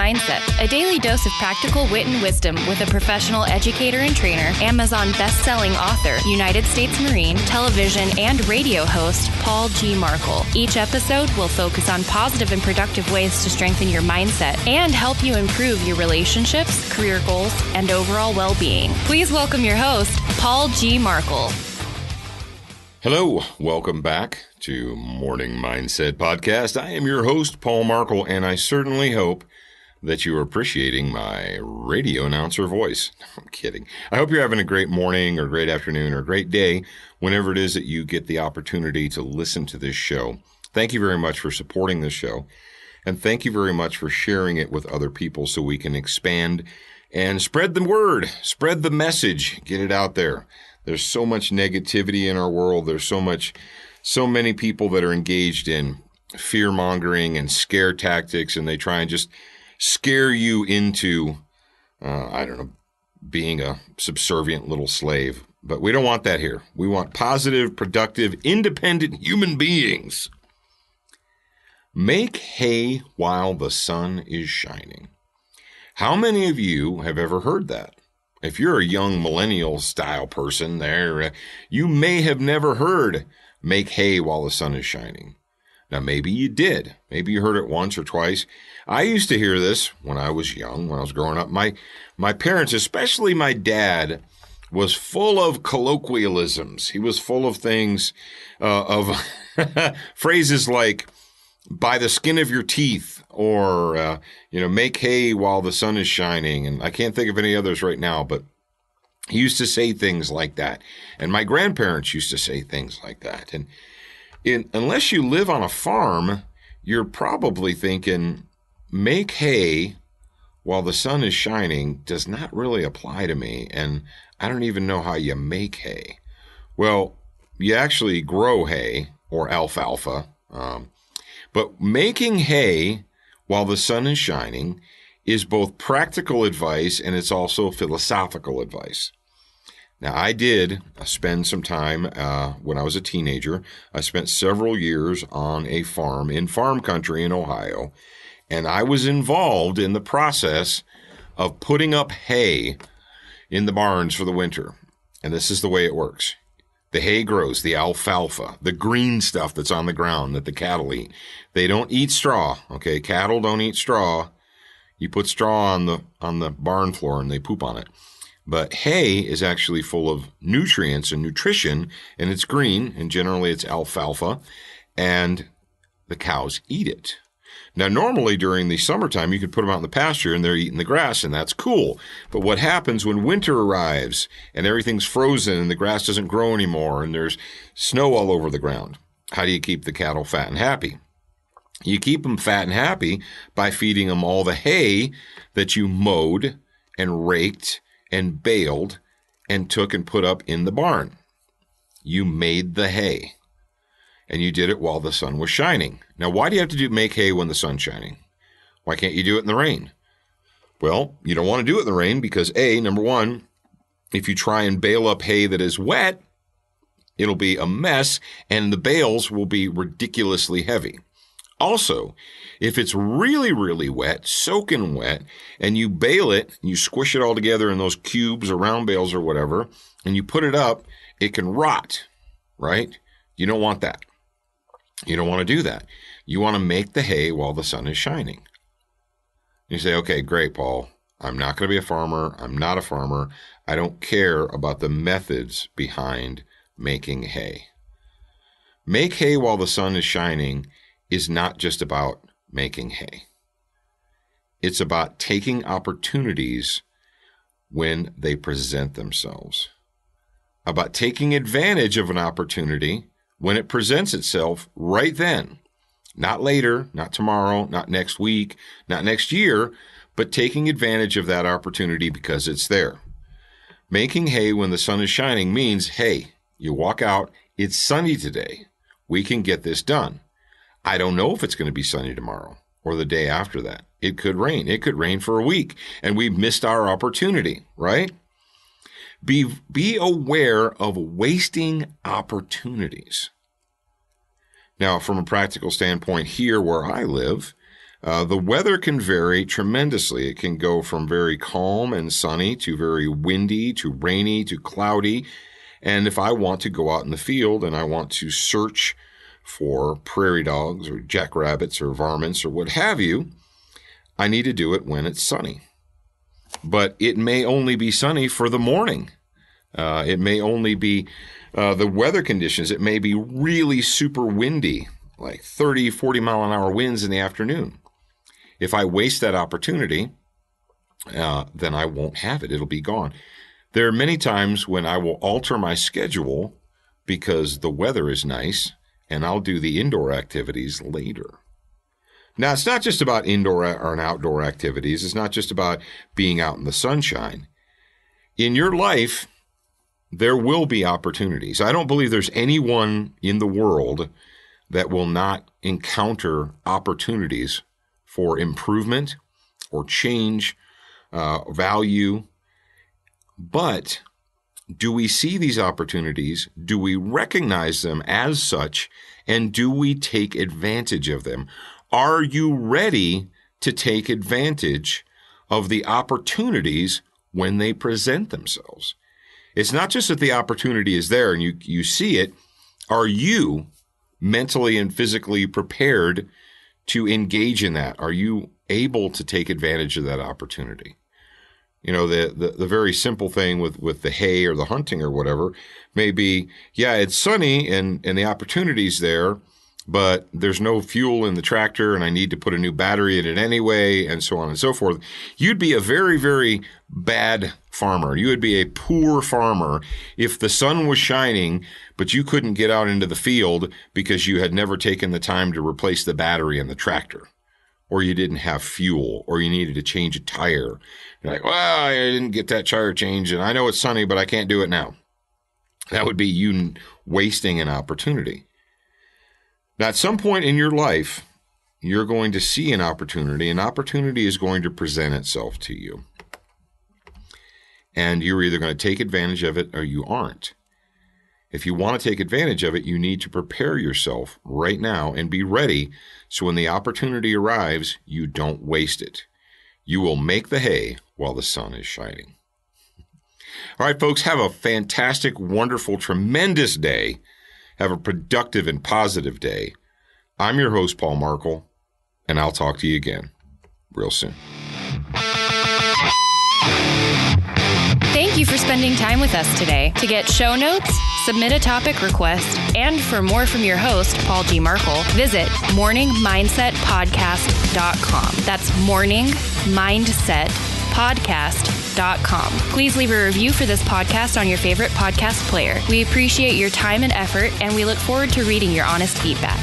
Mindset, a daily dose of practical wit and wisdom with a professional educator and trainer, Amazon best-selling author, United States Marine, television and radio host, Paul G. Markel. Each episode will focus on positive and productive ways to strengthen your mindset and help you improve your relationships, career goals, and overall well-being. Please welcome your host, Paul G. Markel. Hello, welcome back to Morning Mindset Podcast. I am your host, Paul Markel, and I certainly hope that you are appreciating my radio announcer voice. No, I'm kidding. I hope you're having a great morning or great afternoon or great day whenever it is that you get the opportunity to listen to this show. Thank you very much for supporting this show, and thank you very much for sharing it with other people so we can expand and spread the word, spread the message, get it out there. There's so much negativity in our world. There's so many people that are engaged in fear-mongering and scare tactics, and they try and just scare you into, being a subservient little slave. But we don't want that here. We want positive, productive, independent human beings. Make hay while the sun is shining. How many of you have ever heard that? If you're a young millennial style person there, you may have never heard make hay while the sun is shining. Now, maybe you did. Maybe you heard it once or twice. I used to hear this when I was young, when I was growing up. My parents, especially my dad, was full of colloquialisms. He was full of things, of phrases like, by the skin of your teeth, or, make hay while the sun is shining. And I can't think of any others right now, but he used to say things like that. And my grandparents used to say things like that. And unless you live on a farm, you're probably thinking, make hay while the sun is shining does not really apply to me. And I don't even know how you make hay. Well, you actually grow hay or alfalfa. But making hay while the sun is shining is both practical advice and it's also philosophical advice. Now, I did spend some time when I was a teenager. I spent several years on a farm in farm country in Ohio, and I was involved in the process of putting up hay in the barns for the winter. And this is the way it works. The hay grows, the alfalfa, the green stuff that's on the ground that the cattle eat. They don't eat straw, okay? Cattle don't eat straw. You put straw on the barn floor and they poop on it. But hay is actually full of nutrients and nutrition, and it's green, and generally it's alfalfa, and the cows eat it. Now, normally during the summertime, you could put them out in the pasture and they're eating the grass, and that's cool. But what happens when winter arrives and everything's frozen and the grass doesn't grow anymore and there's snow all over the ground? How do you keep the cattle fat and happy? You keep them fat and happy by feeding them all the hay that you mowed and raked and baled and took and put up in the barn. You made the hay. And you did it while the sun was shining. Now, why do you have to make hay when the sun's shining? Why can't you do it in the rain? Well, you don't want to do it in the rain because, number one, if you try and bale up hay that is wet, it'll be a mess, and the bales will be ridiculously heavy. Also, if it's really, really wet, soaking wet, and you bale it, you squish it all together in those cubes or round bales or whatever, and you put it up, it can rot, right? You don't want that. You don't want to do that. You want to make the hay while the sun is shining. You say, okay, great, Paul. I'm not going to be a farmer. I'm not a farmer. I don't care about the methods behind making hay. Make hay while the sun is shining is not just about making hay. It's about taking opportunities when they present themselves. About taking advantage of an opportunity when it presents itself right then. Not later, not tomorrow, not next week, not next year, but taking advantage of that opportunity because it's there. Making hay when the sun is shining means, hey, you walk out, it's sunny today. We can get this done. I don't know if it's going to be sunny tomorrow or the day after that. It could rain. It could rain for a week, and we've missed our opportunity, right? Be aware of wasting opportunities. Now, from a practical standpoint here where I live, The weather can vary tremendously. It can go from very calm and sunny to very windy to rainy to cloudy. And if I want to go out in the field and I want to search for prairie dogs or jackrabbits or varmints or what have you, I need to do it when it's sunny. But it may only be sunny for the morning. It may only be the weather conditions. It may be really super windy, like 30, 40 mile an hour winds in the afternoon. If I waste that opportunity, then I won't have it. It'll be gone. There are many times when I will alter my schedule because the weather is nice, and I'll do the indoor activities later. Now, it's not just about indoor or outdoor activities. It's not just about being out in the sunshine. In your life, there will be opportunities. I don't believe there's anyone in the world that will not encounter opportunities for improvement or change, value. But do we see these opportunities? Do we recognize them as such? And do we take advantage of them? Are you ready to take advantage of the opportunities when they present themselves? It's not just that the opportunity is there and you see it. Are you mentally and physically prepared to engage in that? Are you able to take advantage of that opportunity? You know, the very simple thing with the hay or the hunting or whatever may be, yeah, it's sunny and the opportunity's there, but there's no fuel in the tractor and I need to put a new battery in it anyway, and so on and so forth. You'd be a very, very bad farmer. You would be a poor farmer if the sun was shining, but you couldn't get out into the field because you had never taken the time to replace the battery in the tractor, or you didn't have fuel, or you needed to change a tire. You're like, well, I didn't get that tire changed, and I know it's sunny, but I can't do it now. That would be you wasting an opportunity. Now, at some point in your life, you're going to see an opportunity. An opportunity is going to present itself to you. And you're either going to take advantage of it or you aren't. If you want to take advantage of it, you need to prepare yourself right now and be ready so when the opportunity arrives, you don't waste it. You will make the hay while the sun is shining. All right, folks, have a fantastic, wonderful, tremendous day. Have a productive and positive day. I'm your host, Paul Markel, and I'll talk to you again real soon. Thank you for spending time with us today. To get show notes, submit a topic request, and for more from your host, Paul G. Markel, visit morningmindsetpodcast.com. That's morningmindsetpodcast.com. Please leave a review for this podcast on your favorite podcast player. We appreciate your time and effort, and we look forward to reading your honest feedback.